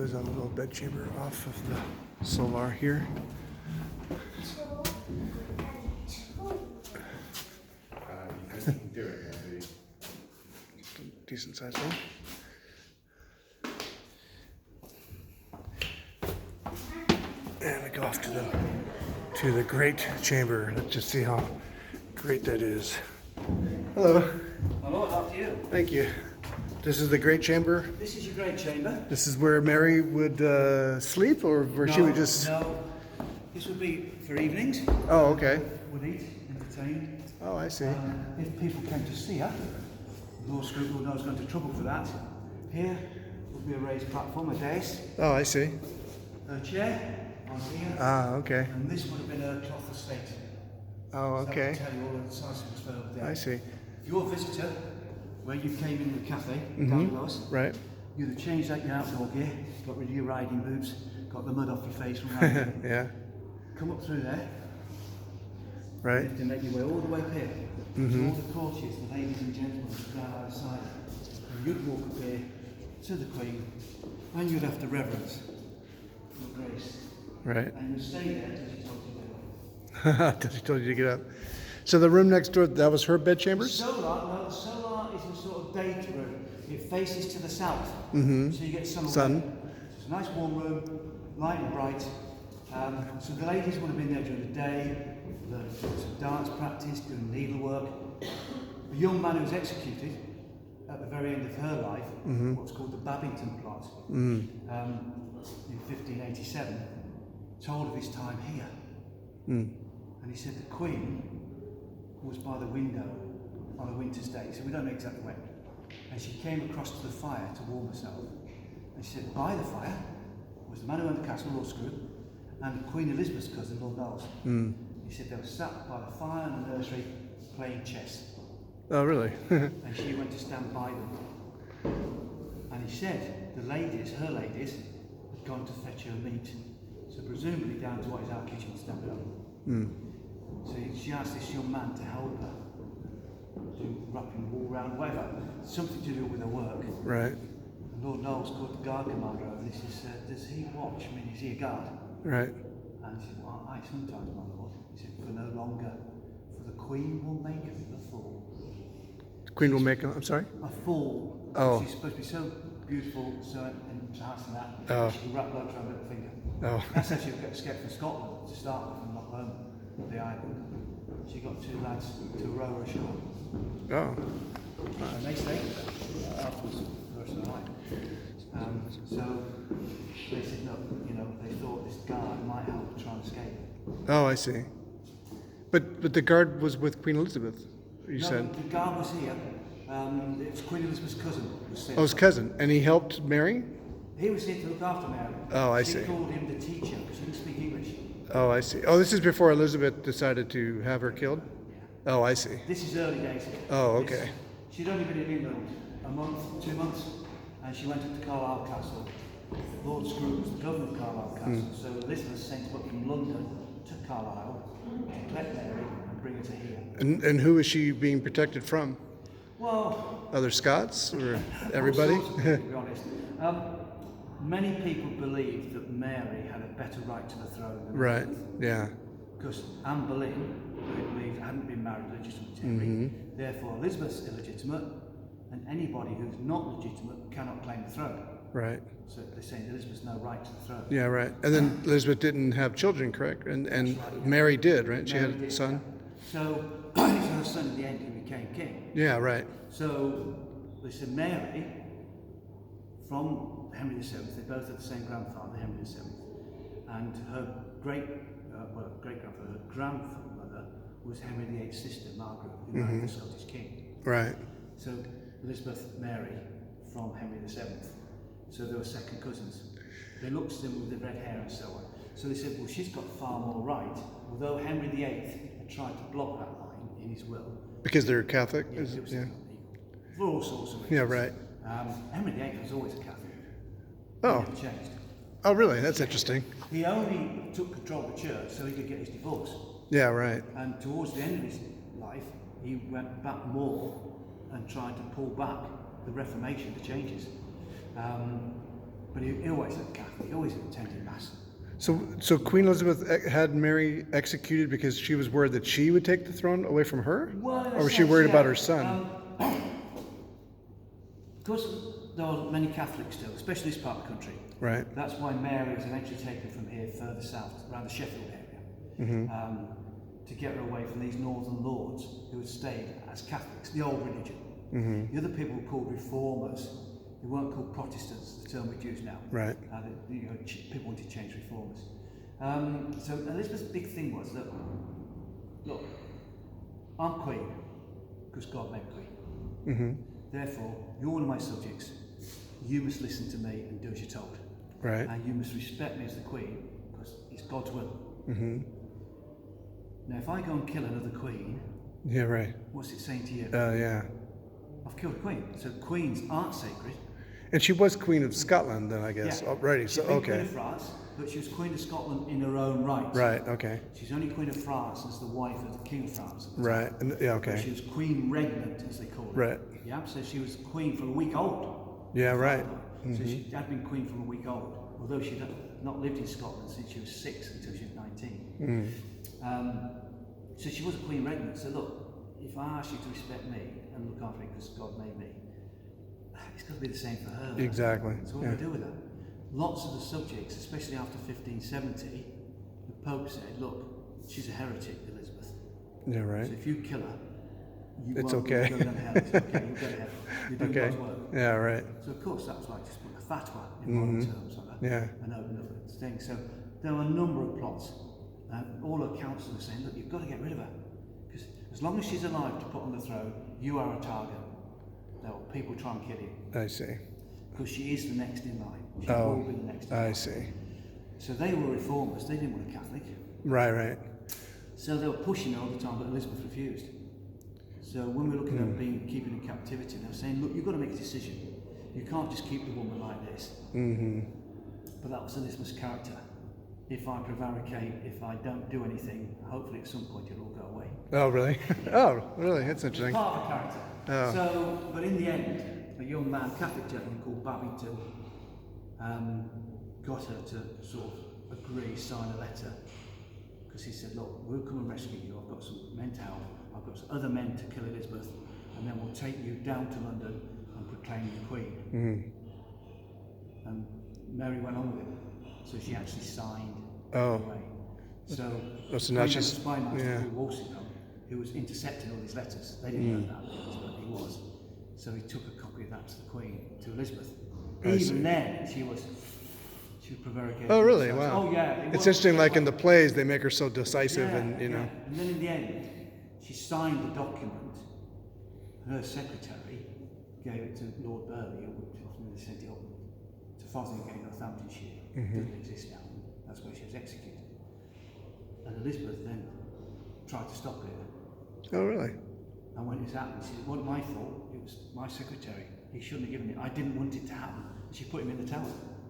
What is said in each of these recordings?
is a little bedchamber off of the solar here. Decent sized one. And we go off to the great chamber. Let's just see how great that is. Hello. Hello, after you. Thank you. This is the great chamber. This is your great chamber. This is where Mary would sleep, or where she would just. No, this would be for evenings. Oh, okay. Would eat, entertain. Oh, I see. If people came to see her, no scruple, no one's going to trouble for that. Here would be a raised platform, a dais, Oh, I see. a chair on here, Ah, okay. and this would have been a cloth estate. Oh, So okay. I can tell you all the sizes was over there. I see. If you're a visitor, where you came in the cafe, down below us, Right. you'd have changed out your outdoor gear, got rid of your riding boots, got the mud off your face from riding. Yeah. Come up through there, you Right. have to make your way all the way up here. To all the courtiers, the ladies and gentlemen who stand outside. And you'd walk up here to the Queen, and you'd have to reverence your grace. Right. And you'd stay there until she told you to go. She told you to get up. So the room next door, that was her The bedchambers? solar is a sort of date room. It faces to the south, so you get sun. It's a nice warm room, light and bright. So the ladies would have been there during the day, learned some dance practice, doing needlework. A young man who was executed at the very end of her life, what's called the Babington Plot, in 1587, told of his time here. And he said the Queen was by the window on a winter's day, so we don't know exactly when. And she came across to the fire to warm herself. And she said by the fire was the man who owned the castle, Lord Screw, and Queen Elizabeth's cousin, Lord Knowles. He said they were sat by the fire in the nursery playing chess. Oh, really? And she went to stand by them. And he said the ladies, her ladies, had gone to fetch her meat. So presumably down to what is our kitchen stand up. So she asked this young man to help her do wrapping the wool round, whatever, something to do with her work. Right. And Lord Knowles called the guard commander over and he said, does he watch? I mean, is he a guard? Right. And he said, well, I sometimes, my lord. He said, for no longer, for the Queen will make of it a fool. The Queen will make, I'm sorry? A fool. Oh. She's supposed to be so beautiful, so entranced and that. Oh. She can wrap blood around her finger. Oh. That's how she got escaped from Scotland to start with and not home, the island. She got two lads to row her ashore. Oh. And they stayed with her afterwards for the rest of their life. So they said, no, you know, they thought this guard might help her try and escape. Oh, I see. But the guard was with Queen Elizabeth, you No, said? the guard was here. It was Queen Elizabeth's cousin. Was staying Oh, his cousin. And he helped Mary? He was here to look after Mary. Oh, I she see. called him the teacher because he didn't speak English. Oh, I see. Oh, this is before Elizabeth decided to have her killed? Oh, I see. This is early days. Oh, okay. She'd only been in England a month, 2 months, and she went up to Carlisle Castle. Lord Screw was the governor of Carlisle Castle, so Elizabeth sent up from London to Carlisle to collect Mary and bring her to here. And who is she being protected from? Well, Other Scots or everybody? all sorts of people, to be honest. Many people believe that Mary had a better right to the throne than Right. Elizabeth. Yeah. Because Anne Boleyn, they believed, hadn't been married legitimately to Henry. Therefore, Elizabeth's illegitimate, and anybody who's not legitimate cannot claim the throne. Right. So they're saying Elizabeth's no right to the throne. Yeah, right. And then Elizabeth didn't have children, correct? And Mary did, right? She Mary had a did, son? yeah. So it's her son in the end who became king. Yeah, right. So they said Mary, from Henry VII, they both had the same grandfather, Henry VII, and her great-grandfather, her grandmother was Henry VIII's sister, Margaret, who married the Scottish king. Right. So Elizabeth Mary from Henry VII. So they were second cousins. They looked similar with the red hair and so on. So they said, well, she's got far more right, although Henry VIII had tried to block that line in his will. Because they're Catholic? Yeah, it was Yeah. for all sorts of reasons. Yeah, right. Henry VIII was always a Catholic. Oh. He never changed. Oh, really? That's interesting. He only took control of the church so he could get his divorce. Yeah, right. And towards the end of his life, he went back more and tried to pull back the Reformation, the changes. But he always lived Catholic. He always attended mass. So Queen Elizabeth had Mary executed because she was worried that she would take the throne away from her? Well, Or was she worried about her son? Because there are many Catholics still, especially this part of the country. Right. That's why Mary was eventually taken from here further south, around the Sheffield area, to get her away from these northern lords who had stayed as Catholics, the old religion. The other people were called reformers. They weren't called Protestants, the term we use now. Right. People wanted to change reformers. So Elizabeth's big thing was that, look, I'm queen because God made queen. Therefore, you're one of my subjects. You must listen to me and do as you're told. Right. And you must respect me as the queen because it's God's will. Now, if I go and kill another queen, Yeah, right. what's it saying to you? Yeah. I've killed a queen. So queens aren't sacred. And she was Queen of Scotland then, I guess. Yeah. Alrighty, so She's been okay. Queen of France, but she was Queen of Scotland in her own right. Right, okay. She's only Queen of France as the wife of the King of France. Right. Yeah, But she okay. was Queen Regnant, as they call it. Right. Yeah, so she was queen from a week old. Yeah, right. So she had been queen from a week old, although she'd not lived in Scotland since she was 6 until she was 19. So she was a Queen Regnant. So look, if I ask you to respect me and look after me because God made me, it's got to be the same for her. Exactly. So what do we do with that? Lots of the subjects, especially after 1570, the Pope said, look, she's a heretic, Elizabeth. Yeah, So right. if you kill her, you It's won't okay. go down hell. It's okay, you'll go to heaven. You're doing Okay. God's work. Yeah, right. So of course that was like just putting a fatwa in modern terms like that. Yeah. And open up the thing. So there were a number of plots. All her counsellors were saying, look, you've got to get rid of her. Because as long as she's alive to put on the throne, you are a target. People try and kill you. I see. Because she is the next in line. She will be the next in line. I see. So they were reformers, they didn't want a Catholic. Right, right. So they were pushing her all the time, but Elizabeth refused. So when we're looking at keeping in captivity, they were saying, look, you've got to make a decision. You can't just keep the woman like this. But that was Elizabeth's character. If I prevaricate, if I don't do anything, hopefully at some point it'll all go away. Oh, really? Oh, really? That's interesting. Part of her character. Oh. So, but in the end, a young man, Catholic gentleman called Babington, got her to sort of agree, sign a letter, because he said, look, we'll come and rescue you. I've got some men to help. I've got some other men to kill Elizabeth, and then we'll take you down to London and proclaim you queen. And Mary went on with it. So she actually signed away. So so now Queen she's- had a spy master yeah. called Walsingham, who was intercepting all these letters. They didn't know that, but he was. So he took a copy of that to the Queen, to Elizabeth. Even then, she was prevaricating. Oh, really? So- Wow. Oh, yeah. It's interesting, like in the plays, they make her so decisive and, you know. Yeah. And then in the end, she signed the document. Her secretary gave it to Lord Burleigh, and they sent it up to Fotheringay, Northamptonshire. It doesn't exist now. That's where she was executed. And Elizabeth then tried to stop it. Oh, really? And when it happened, she said, it wasn't my fault, it was my secretary. He shouldn't have given it. I didn't want it to happen. And she put him in the tower.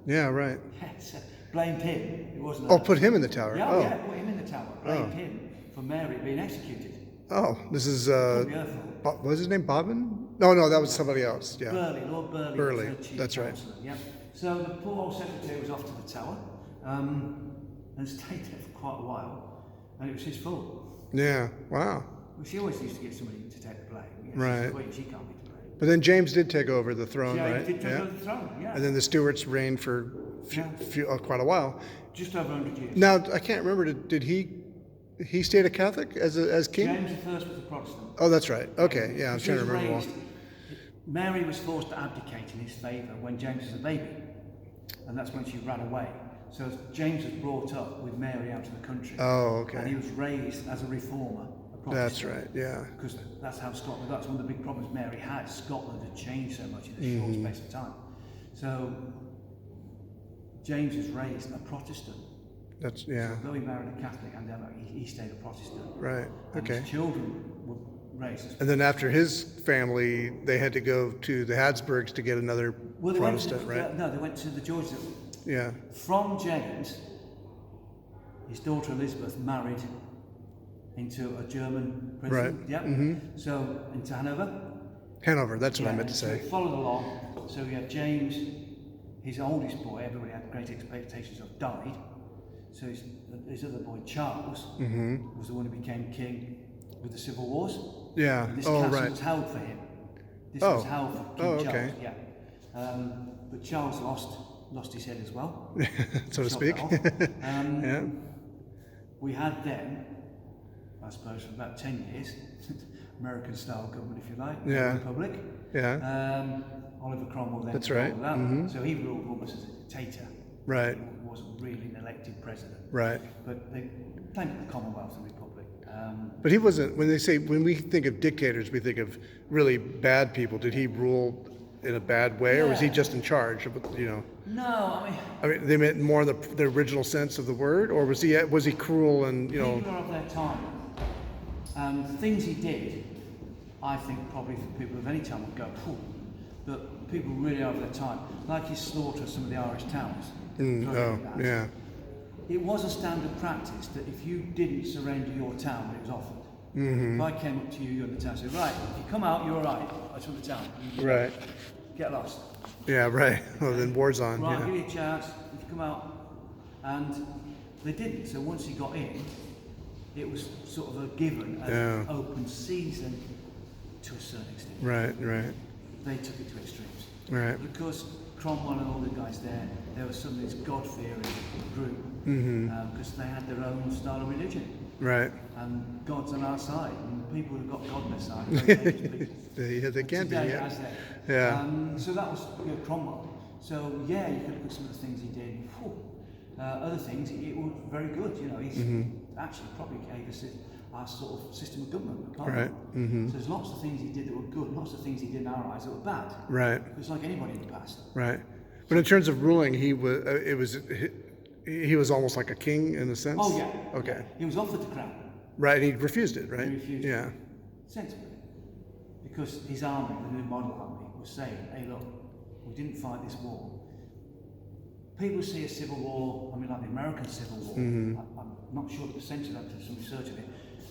Yeah, right. Yes, blamed him. It wasn't Oh, her. put him in the tower. Yeah, Oh, yeah, put him in the tower. Blamed him for Mary being executed. oh, this is, Couldn't be her fault. what was his name? Bodman? No, that was somebody else. Yeah. Burleigh, Lord Burleigh. Burleigh, was her chief that's right. counsellor, yeah. So the poor old secretary was off to the tower and stayed there for quite a while, and it was his fault. Yeah, wow. Well, she always used to get somebody to take the blame. Yeah, she's Right. the queen, she can't be to blame. But then James did take over the throne, Yeah, right? he did take over the throne, yeah. And then the Stuarts reigned for quite a while. Just over 100 years. Now, I can't remember, did he stayed a Catholic as king? James I was a Protestant. Oh, that's right. Okay, yeah, I'm He trying to was remember. raised- Mary was forced to abdicate in his favour when James was a baby, and that's when she ran away. So James was brought up with Mary out of the country. Oh, And he okay. was raised as a reformer, a Protestant. That's right, yeah. Because that's how Scotland, that's one of the big problems Mary had. Scotland had changed so much in a short space of time. So James was raised a Protestant. That's, yeah, Though he married a Catholic and he stayed a Protestant. right, And okay. his children were raised as And then after his family, they had to go to the Habsburgs to get another well, they Protestant, went to, right? No, they went to the Georges. Yeah, From James, his daughter Elizabeth married into a German prison. Right. Yeah. So into Hanover. Hanover, that's what I Yeah, meant to so say. it followed along. So we had James, his oldest boy, everybody had great expectations of, died. So his other boy, Charles, was the one who became king with the civil wars. Yeah. And this Oh, castle right. was held for him. This Oh. was held for King Oh, Charles. okay. Yeah. But Charles lost his head as well. So to Chopped speak. that off. Yeah. We had then, I suppose, for about 10 years, American-style government, if you like, Yeah. Republic. Yeah. Oliver Cromwell then That's took right. over that. So he ruled almost as a dictator. Right. He wasn't really an elected president. Right. But they claimed it the Commonwealth and Republic. But he wasn't. When we think of dictators, we think of really bad people. Did he rule in a bad way, or was he Yeah. just in charge of, you know? No, I mean, they meant more the original sense of the word, or was he cruel and, you know? people are of their time. The things he did, I think probably for people of any time would go, phew. But people really are of their time. Like his slaughter of some of the Irish towns. Oh, yeah. It was a standard practice that if you didn't surrender your town when it was offered, if I came up to you, you're in the town, and said, right, if you come out, you're all right. I took the town. Right. Get lost. Yeah, right. Well, then war's on. Right, Yeah. give you a chance. If you come out, and they didn't. So once he got in, it was sort of a given, an open season to a certain extent. Right. Right. They took it to extremes. Right. Because Cromwell and all the guys there was suddenly this God-fearing group because they had their own style of religion. Right. And God's on our side, and people who've got God on their side are dangerous people. Yeah, they can be. Today, Yeah. as they. Yeah. So that was Cromwell. So yeah, you could look at some of the things he did. Whew. Other things, it was very good. You know, he's actually probably gave us our sort of system of government. Right. So there's lots of things he did that were good, lots of things he did in our eyes that were bad. Right. It's like anybody in the past. Right. But in terms of ruling, he was almost like a king in a sense. Oh yeah. Okay. He was offered the crown. Right. And he refused it. Right. He refused it. Yeah. Sensibly. Because his army, the new model army, was saying, hey look, we didn't fight this war. People see a civil war, I mean like the American Civil War, I'm not sure the percentage of that, there's some research of it,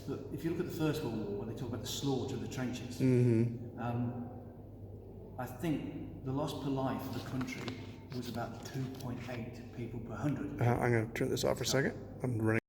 but if you look at the First World War, where they talk about the slaughter of the trenches, I think the loss per life of the country was about 2.8 people per 100. I'm going to turn this off for a second. I'm running.